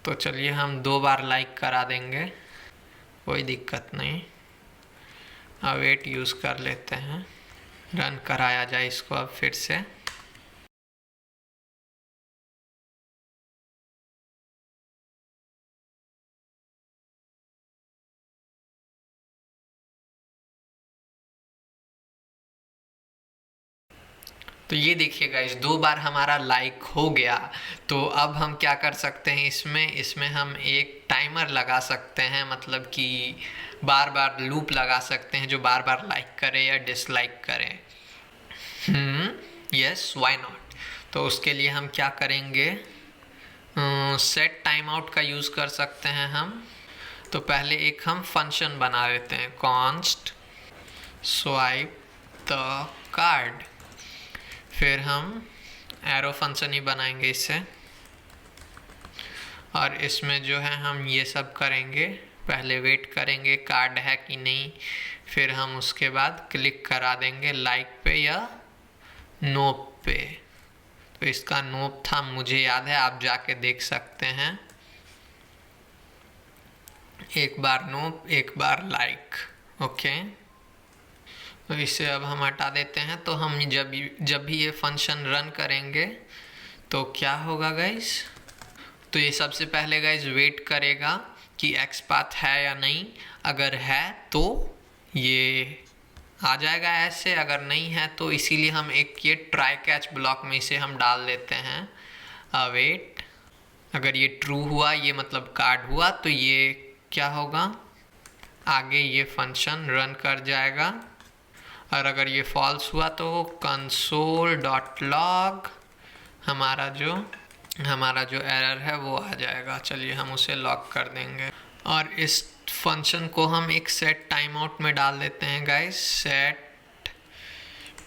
तो चलिए हम 2 बार लाइक करा देंगे, कोई दिक्कत नहीं। अवेट यूज़ कर लेते हैं, रन कराया जाए इसको अब फिर से। तो ये देखिए गाइस, 2 बार हमारा लाइक हो गया। तो अब हम क्या कर सकते हैं, इसमें हम एक टाइमर लगा सकते हैं, मतलब कि बार बार लूप लगा सकते हैं जो बार बार लाइक करे या डिसलाइक करे। Yes, why not. तो उसके लिए हम क्या करेंगे, सेट टाइम आउट का यूज़ कर सकते हैं हम। तो पहले एक हम फंक्शन बना लेते हैं, कॉन्स्ट स्वाइप द कार्ड, फिर हम एरो फंक्शन ही बनाएंगे इससे, और इसमें जो है हम ये सब करेंगे, पहले वेट करेंगे कार्ड है कि नहीं, फिर हम उसके बाद क्लिक करा देंगे लाइक पे या नोप पे। तो इसका नोप था, मुझे याद है, आप जाके देख सकते हैं, एक बार नोप एक बार लाइक। ओके, तो इसे अब हम हटा देते हैं। तो हम जब भी ये फंक्शन रन करेंगे तो क्या होगा गाइस, तो ये सबसे पहले गाइस वेट करेगा कि एक्स पाथ है या नहीं, अगर है तो ये आ जाएगा ऐसे, अगर नहीं है तो इसीलिए हम एक ये ट्राई कैच ब्लॉक में इसे हम डाल देते हैं, अवेट। अगर ये ट्रू हुआ, ये मतलब कार्ड हुआ, तो ये क्या होगा, आगे ये फंक्शन रन कर जाएगा, और अगर ये फॉल्स हुआ तो कंसोल डॉट लॉग हमारा जो एरर है वो आ जाएगा। चलिए हम उसे लॉक कर देंगे, और इस फंक्शन को हम एक सेट टाइम आउट में डाल देते हैं गाइस, सेट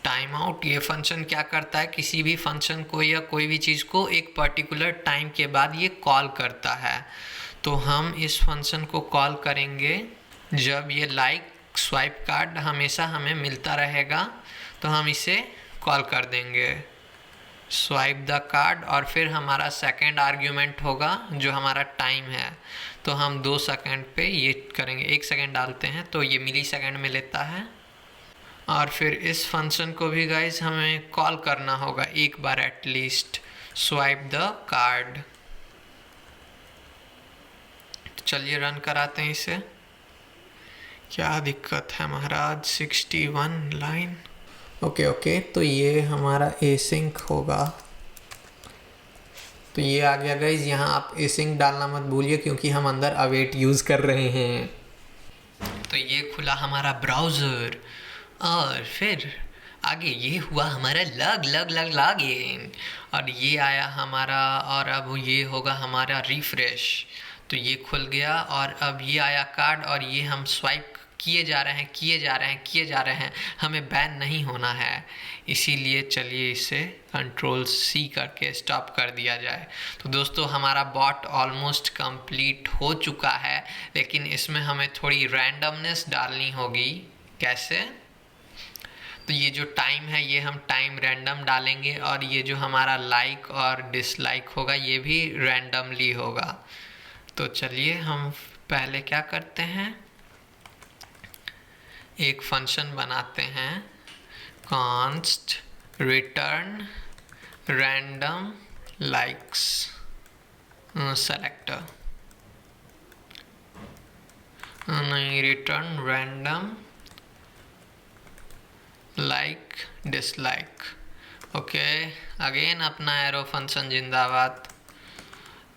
टाइम आउट। ये फंक्शन क्या करता है, किसी भी फंक्शन को या कोई भी चीज़ को एक पर्टिकुलर टाइम के बाद ये कॉल करता है। तो हम इस फंक्शन को कॉल करेंगे जब ये लाइक स्वाइप कार्ड हमेशा हमें मिलता रहेगा, तो हम इसे कॉल कर देंगे स्वाइप द कार्ड, और फिर हमारा सेकंड आर्ग्यूमेंट होगा जो हमारा टाइम है, तो हम 2 सेकंड पे ये करेंगे, 1 सेकंड डालते हैं तो ये मिली सेकंड में लेता है, और फिर इस फंक्शन को भी गाइज हमें कॉल करना होगा एक बार एटलीस्ट, स्वाइप द कार्ड। चलिए रन कराते हैं इसे। क्या दिक्कत है महाराज, 61 लाइन। ओके, तो ये हमारा एसिंक होगा। तो ये आ गया गाइज। यहाँ आप एसिंक डालना मत भूलिए क्योंकि हम अंदर अवेट यूज़ कर रहे हैं। तो ये खुला हमारा ब्राउज़र और फिर आगे ये हुआ हमारा लॉग इन, और ये आया हमारा, और अब ये होगा हमारा रिफ्रेश। तो ये खुल गया और अब ये आया कार्ड, और ये हम स्वाइप किए जा रहे हैं। हमें बैन नहीं होना है, इसीलिए चलिए इसे Ctrl+C करके स्टॉप कर दिया जाए। तो दोस्तों हमारा बॉट ऑलमोस्ट कंप्लीट हो चुका है, लेकिन इसमें हमें थोड़ी रैंडमनेस डालनी होगी। कैसे? तो ये जो टाइम है ये हम टाइम रैंडम डालेंगे, और ये जो हमारा लाइक और डिसलाइक होगा ये भी रैंडमली होगा। तो चलिए हम पहले क्या करते हैं, एक फंक्शन बनाते हैं, const return random likes selector, नहीं, return random like dislike। Okay, again अपना एरो फंक्शन जिंदाबाद।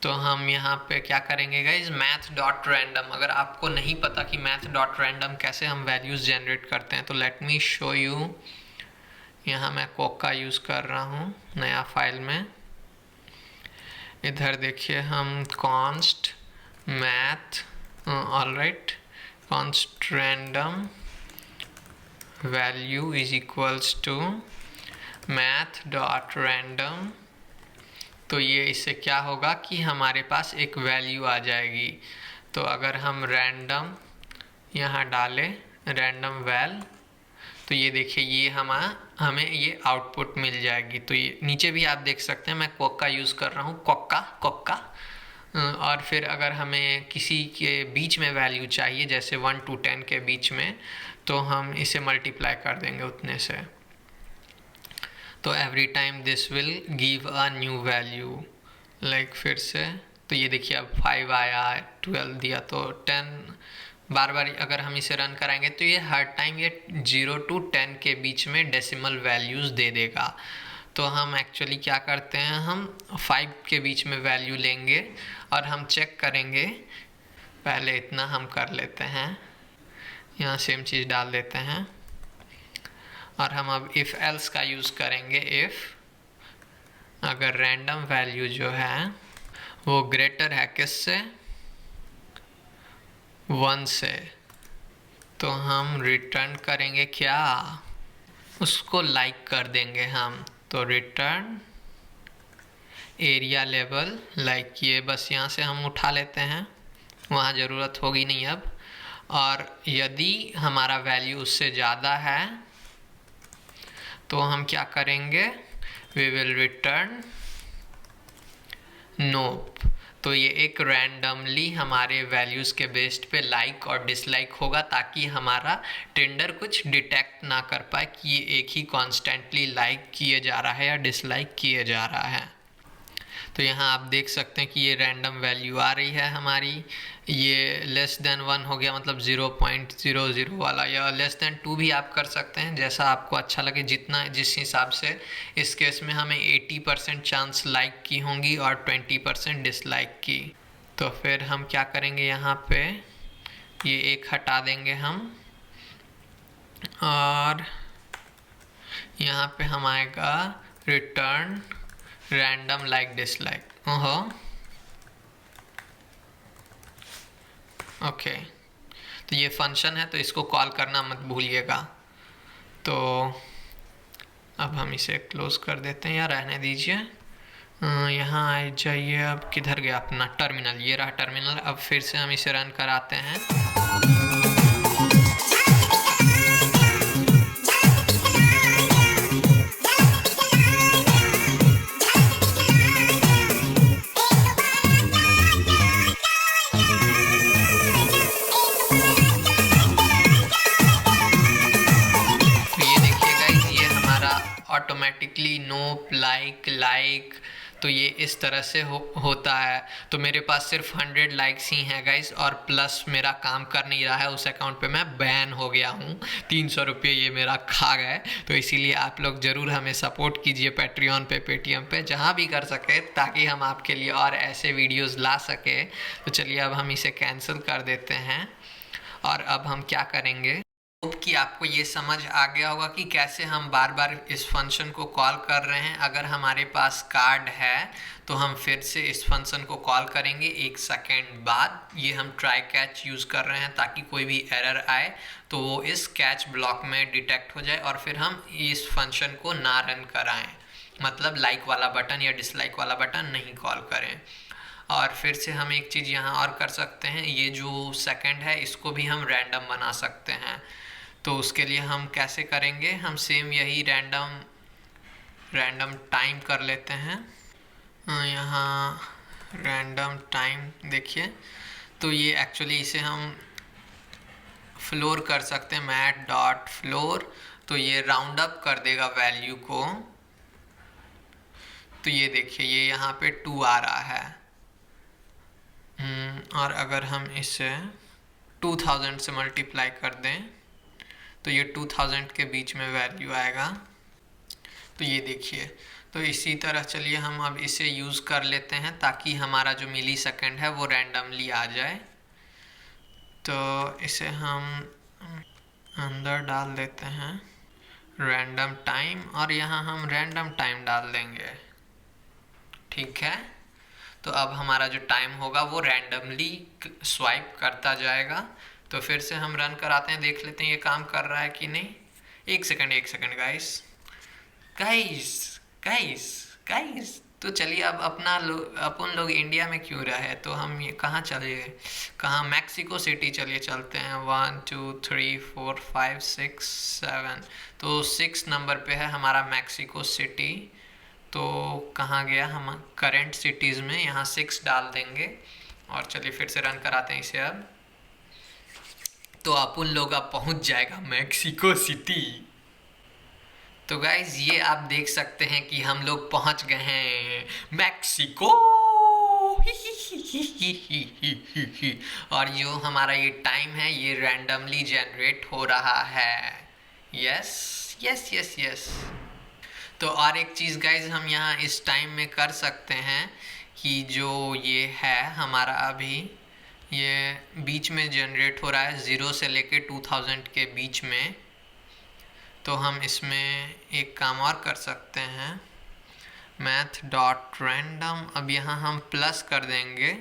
तो हम यहाँ पे क्या करेंगे गाइज, मैथ डॉट रैंडम। अगर आपको नहीं पता कि मैथ डॉट रैंडम कैसे हम वैल्यूज़ जनरेट करते हैं तो लेट मी शो यू। यहाँ मैं कोका यूज़ कर रहा हूँ नया फाइल में। इधर देखिए हम const math, alright, const random value is equals to math dot random. तो ये इससे क्या होगा कि हमारे पास एक वैल्यू आ जाएगी। तो अगर हम रैंडम यहाँ डालें, रैंडम वैल, तो ये देखिए ये हमें ये आउटपुट मिल जाएगी। तो ये नीचे भी आप देख सकते हैं, मैं कोका यूज़ कर रहा हूँ, कोका। और फिर अगर हमें किसी के बीच में वैल्यू चाहिए, जैसे 1 to 10 के बीच में, तो हम इसे मल्टीप्लाई कर देंगे उतने से। तो every time this will give a new value, like फिर से। तो ये देखिए अब 5 आया, 12 दिया, तो 10 बार बार अगर हम इसे रन कराएंगे तो ये हर टाइम ये 0 to 10 के बीच में डेसिमल वैल्यूज़ दे देगा। तो हम एक्चुअली क्या करते हैं, हम 5 के बीच में वैल्यू लेंगे और हम चेक करेंगे। पहले इतना हम कर लेते हैं, यहाँ सेम चीज़ डाल देते हैं, और हम अब इफ़ एल्स का यूज़ करेंगे। इफ़ अगर रैंडम वैल्यू जो है वो ग्रेटर है किससे, 1 से, तो हम रिटर्न करेंगे क्या, उसको लाइक कर देंगे हम। तो रिटर्न एरिया लेवल लाइक, ये बस यहाँ से हम उठा लेते हैं, वहाँ ज़रूरत होगी नहीं अब। और यदि हमारा वैल्यू उससे ज़्यादा है तो हम क्या करेंगे, वी विल रिटर्न नोप। तो ये एक रैंडमली हमारे वैल्यूज़ के बेस्ड पे लाइक और डिसलाइक होगा, ताकि हमारा टेंडर कुछ डिटेक्ट ना कर पाए कि ये एक ही कॉन्स्टेंटली लाइक किए जा रहा है या डिसलाइक किए जा रहा है। तो यहाँ आप देख सकते हैं कि ये रैंडम वैल्यू आ रही है हमारी। ये लेस देन 1 हो गया, मतलब 0.00 वाला, या लेस देन 2 भी आप कर सकते हैं, जैसा आपको अच्छा लगे, जिस हिसाब से। इस केस में हमें 80% चांस लाइक की होंगी और 20% डिसलाइक की। तो फिर हम क्या करेंगे, यहाँ पे ये एक हटा देंगे हम, और यहाँ पे हम आएगा रिटर्न रैंडम लाइक डिसलाइक। ओहो, ओके। तो ये फंक्शन है, तो इसको कॉल करना मत भूलिएगा। तो अब हम इसे क्लोज कर देते हैं या रहने दीजिए। यहाँ आ जाइए, अब किधर गया अपना टर्मिनल, ये रहा टर्मिनल। अब फिर से हम इसे रन कराते हैं। नोप, लाइक, तो ये इस तरह से होता है। तो मेरे पास सिर्फ 100 लाइक्स ही हैं गाइस, और प्लस मेरा काम कर नहीं रहा है, उस अकाउंट पे मैं बैन हो गया हूँ। 300 रुपये ये मेरा खा गए। तो इसीलिए आप लोग ज़रूर हमें सपोर्ट कीजिए पैट्रियन पे, पेटीएम पे, जहाँ भी कर सके, ताकि हम आपके लिए और ऐसे वीडियोज़ ला सके। तो चलिए अब हम इसे कैंसिल कर देते हैं। और अब हम क्या करेंगे, होप कि आपको ये समझ आ गया होगा कि कैसे हम बार बार इस फंक्शन को कॉल कर रहे हैं। अगर हमारे पास कार्ड है तो हम फिर से इस फंक्शन को कॉल करेंगे 1 सेकेंड बाद। ये हम ट्राई कैच यूज़ कर रहे हैं ताकि कोई भी एरर आए तो वो इस कैच ब्लॉक में डिटेक्ट हो जाए और फिर हम इस फंक्शन को ना रन कराएं, मतलब लाइक वाला बटन या डिसलाइक वाला बटन नहीं कॉल करें। और फिर से हम एक चीज़ यहाँ और कर सकते हैं, ये जो सेकंड है इसको भी हम रैंडम बना सकते हैं। तो उसके लिए हम कैसे करेंगे, हम सेम यही रैंडम टाइम कर लेते हैं। यहाँ रैंडम टाइम देखिए, तो ये एक्चुअली इसे हम फ्लोर कर सकते हैं, मैट डॉट फ्लोर। तो ये राउंड अप कर देगा वैल्यू को। तो ये देखिए ये यहाँ पे 2 आ रहा है। और अगर हम इसे 2000 से मल्टीप्लाई कर दें तो ये 2000 के बीच में वैल्यू आएगा। तो ये देखिए, तो इसी तरह चलिए हम अब इसे यूज़ कर लेते हैं ताकि हमारा जो मिली सेकेंड है वो रैंडमली आ जाए। तो इसे हम अंदर डाल देते हैं रैंडम टाइम, और यहाँ हम रैंडम टाइम डाल देंगे। ठीक है, तो अब हमारा जो टाइम होगा वो रैंडमली स्वाइप करता जाएगा। तो फिर से हम रन कराते हैं, देख लेते हैं ये काम कर रहा है कि नहीं। एक सेकंड गाइस। तो चलिए अब अपन लोग इंडिया में क्यों रहे, तो हम ये कहाँ चलिए, कहाँ, मैक्सिको सिटी चलिए चलते हैं। 1 2 3 4 5 6 7, तो 6 नंबर पे है हमारा मैक्सिको सिटी। तो कहाँ गया, हम करंट सिटीज़ में यहाँ 6 डाल देंगे। और चलिए फिर से रन कराते हैं इसे अब। तो अपन लोग अब पहुँच जाएगा मैक्सिको सिटी। तो गाइज ये आप देख सकते हैं कि हम लोग पहुँच गए हैं मैक्सिको। और जो हमारा ये टाइम है ये रैंडमली जनरेट हो रहा है। यस। तो और एक चीज़ गाइज हम यहाँ इस टाइम में कर सकते हैं कि जो ये है हमारा अभी ये बीच में जनरेट हो रहा है 0 से लेके 2000 के बीच में। तो हम इसमें एक काम और कर सकते हैं, मैथ डॉट रैंडम। अब यहाँ हम प्लस कर देंगे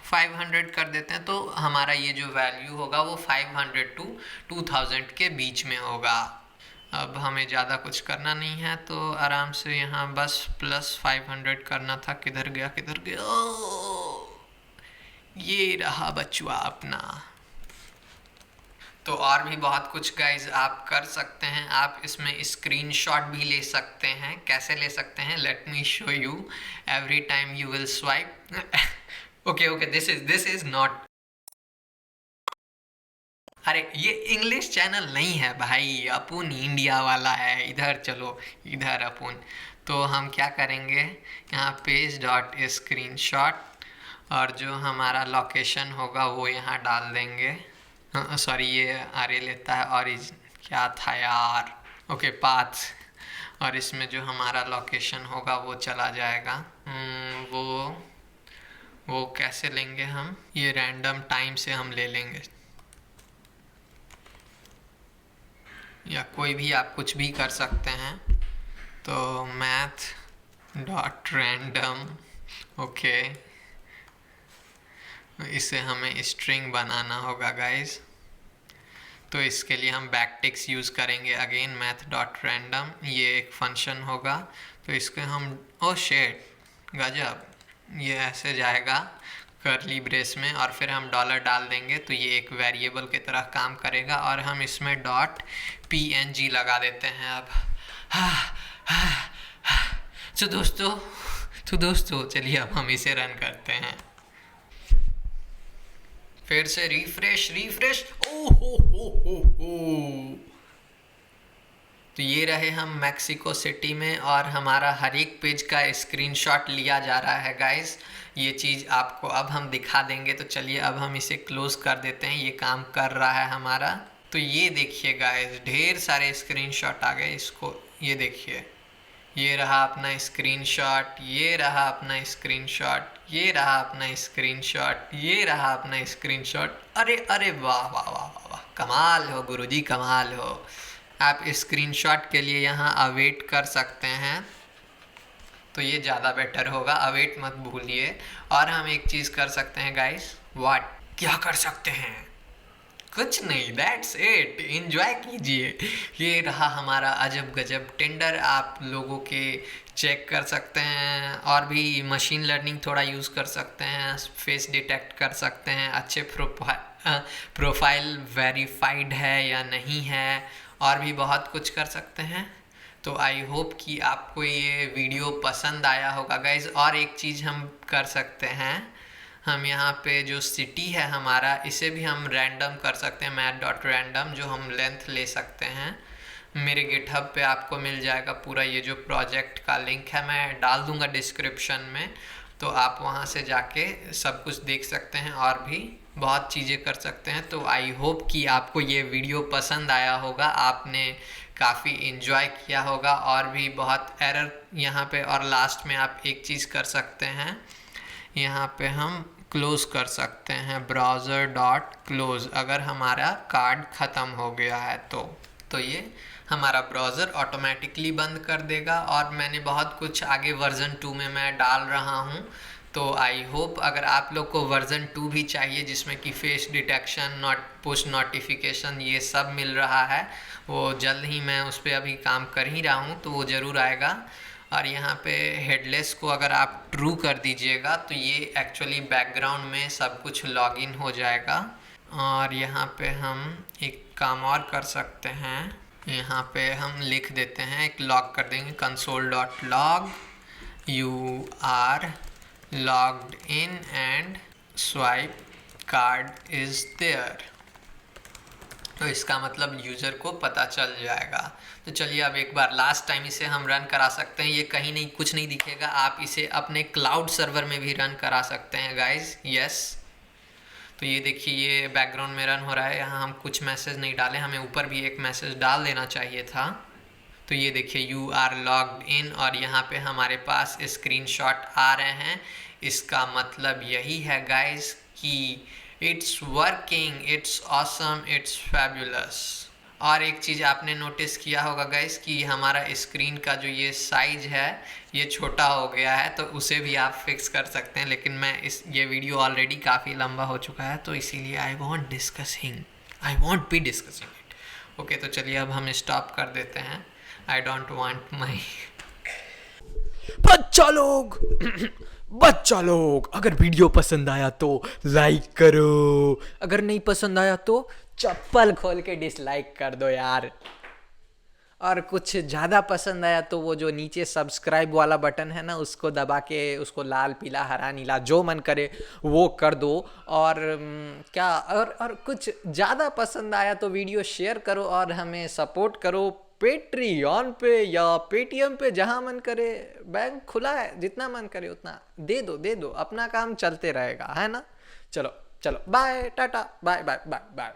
500 कर देते हैं। तो हमारा ये जो वैल्यू होगा वो 500 टू 2000 के बीच में होगा। अब हमें ज़्यादा कुछ करना नहीं है, तो आराम से यहाँ बस प्लस 500 करना था। किधर गया ये रहा बचुआ अपना। तो और भी बहुत कुछ गाइज आप कर सकते हैं। आप इसमें स्क्रीनशॉट भी ले सकते हैं। कैसे ले सकते हैं, let me show you. Every time you will swipe okay this is not, अरे ये इंग्लिश चैनल नहीं है भाई, अपन इंडिया वाला है। इधर चलो, इधर अपन। तो हम क्या करेंगे, यहाँ पेज डॉट स्क्रीनशॉट, और जो हमारा लोकेशन होगा वो यहाँ डाल देंगे। सॉरी ये आरे लेता है, और क्या था यार, ओके पाथ। और इसमें जो हमारा लोकेशन होगा वो चला जाएगा। वो कैसे लेंगे हम, ये रैंडम टाइम से हम ले लेंगे, या कोई भी आप कुछ भी कर सकते हैं। तो मैथ डॉट रैंडम, ओके, इसे हमें स्ट्रिंग बनाना होगा गाइज। तो इसके लिए हम बैकटिक्स यूज़ करेंगे अगेन, मैथ डॉट रैंडम। ये एक फंक्शन होगा, तो इसको हम गजब, ये ऐसे जाएगा करली ब्रेस में, और फिर हम डॉलर डाल देंगे। तो ये एक वेरिएबल की तरह काम करेगा, और हम इसमें डॉट png लगा देते हैं अब। तो दोस्तों चलिए अब हम इसे रन करते हैं। फिर से रिफ्रेश। ओ हो। तो ये रहे हम मैक्सिको सिटी में और हमारा हर एक पेज का स्क्रीनशॉट लिया जा रहा है गाइस। ये चीज़ आपको अब हम दिखा देंगे। तो चलिए अब हम इसे क्लोज़ कर देते हैं, ये काम कर रहा है हमारा। तो ये देखिए गाइस, ढेर सारे स्क्रीनशॉट आ गए। इसको ये देखिए, ये रहा अपना स्क्रीनशॉट, ये रहा अपना स्क्रीनशॉट, ये रहा अपना स्क्रीनशॉट, ये रहा अपना स्क्रीनशॉट। अरे अरे वाह वाह वाह वाह वाह, कमाल हो गुरुजी, कमाल हो। आप स्क्रीनशॉट के लिए यहाँ अवेट कर सकते हैं, तो ये ज़्यादा बेटर होगा, अवेट मत भूलिए। और हम एक चीज़ कर सकते हैं गाइस, व्हाट, क्या कर सकते हैं? कुछ नहीं, दैट्स इट, एंजॉय कीजिए। ये रहा हमारा अजब गजब टेंडर। आप लोगों के चेक कर सकते हैं और भी मशीन लर्निंग थोड़ा यूज़ कर सकते हैं, फेस डिटेक्ट कर सकते हैं, अच्छे प्रोफाइल वेरीफाइड है या नहीं है, और भी बहुत कुछ कर सकते हैं। तो आई होप कि आपको ये वीडियो पसंद आया होगा गाइज। और एक चीज़ हम कर सकते हैं, हम यहाँ पे जो सिटी है हमारा, इसे भी हम रैंडम कर सकते हैं, math.random, जो हम लेंथ ले सकते हैं। मेरे गिटहब पे आपको मिल जाएगा पूरा ये जो प्रोजेक्ट का लिंक है, मैं डाल दूँगा डिस्क्रिप्शन में, तो आप वहाँ से जाके सब कुछ देख सकते हैं और भी बहुत चीज़ें कर सकते हैं। तो आई होप कि आपको ये वीडियो पसंद आया होगा, आपने काफ़ी इन्जॉय किया होगा। और भी बहुत एरर यहाँ पे, और लास्ट में आप एक चीज़ कर सकते हैं, यहाँ पे हम क्लोज़ कर सकते हैं ब्राउज़र डॉट क्लोज़, अगर हमारा कार्ड ख़त्म हो गया है तो ये हमारा ब्राउज़र ऑटोमेटिकली बंद कर देगा। और मैंने बहुत कुछ आगे वर्ज़न 2 में मैं डाल रहा हूँ, तो आई होप अगर आप लोग को वर्ज़न 2 भी चाहिए जिसमें कि फेस डिटेक्शन, पुश नोटिफिकेशन, ये सब मिल रहा है, वो जल्द ही मैं उस पर अभी काम कर ही रहा हूँ, तो वो ज़रूर आएगा। और यहाँ पे हेडलेस को अगर आप ट्रू कर दीजिएगा तो ये एक्चुअली बैकग्राउंड में सब कुछ लॉगिन हो जाएगा। और यहाँ पे हम एक काम और कर सकते हैं, यहाँ पे हम लिख देते हैं, एक लॉग कर देंगे, console.log you are logged in and swipe card is there। तो इसका मतलब यूज़र को पता चल जाएगा। तो चलिए अब एक बार लास्ट टाइम इसे हम रन करा सकते हैं। ये कहीं नहीं, कुछ नहीं दिखेगा, आप इसे अपने क्लाउड सर्वर में भी रन करा सकते हैं गाइज। यस, तो ये देखिए, ये बैकग्राउंड में रन हो रहा है। यहाँ हम कुछ मैसेज नहीं डाले, हमें ऊपर भी एक मैसेज डाल देना चाहिए था। तो ये देखिए, यू आर लॉग्ड इन, और यहाँ पे हमारे पास स्क्रीनशॉट आ रहे हैं। इसका मतलब यही है गाइज कि it's working, it's awesome, it's fabulous. और एक चीज़ आपने नोटिस किया होगा गाइस कि हमारा स्क्रीन का जो ये साइज़ है ये छोटा हो गया है, तो उसे भी आप फिक्स कर सकते हैं। लेकिन ये वीडियो ऑलरेडी काफ़ी लंबा हो चुका है, तो इसीलिए I want be discussing it. Okay, तो चलिए अब हम स्टॉप कर देते हैं। आई डोंट वांट माई बच्चा लोग, अगर वीडियो पसंद आया तो लाइक करो, अगर नहीं पसंद आया तो चप्पल खोल के डिसलाइक कर दो यार। और कुछ ज़्यादा पसंद आया तो वो जो नीचे सब्सक्राइब वाला बटन है ना, उसको दबा के उसको लाल पीला हरा नीला जो मन करे वो कर दो। और और कुछ ज़्यादा पसंद आया तो वीडियो शेयर करो और हमें सपोर्ट करो पेट्रियन पे या पेटीएम पे, जहाँ मन करे। बैंक खुला है, जितना मन करे उतना दे दो, अपना काम चलते रहेगा, है ना। चलो बाय, टाटा, बाय बाय बाय बाय।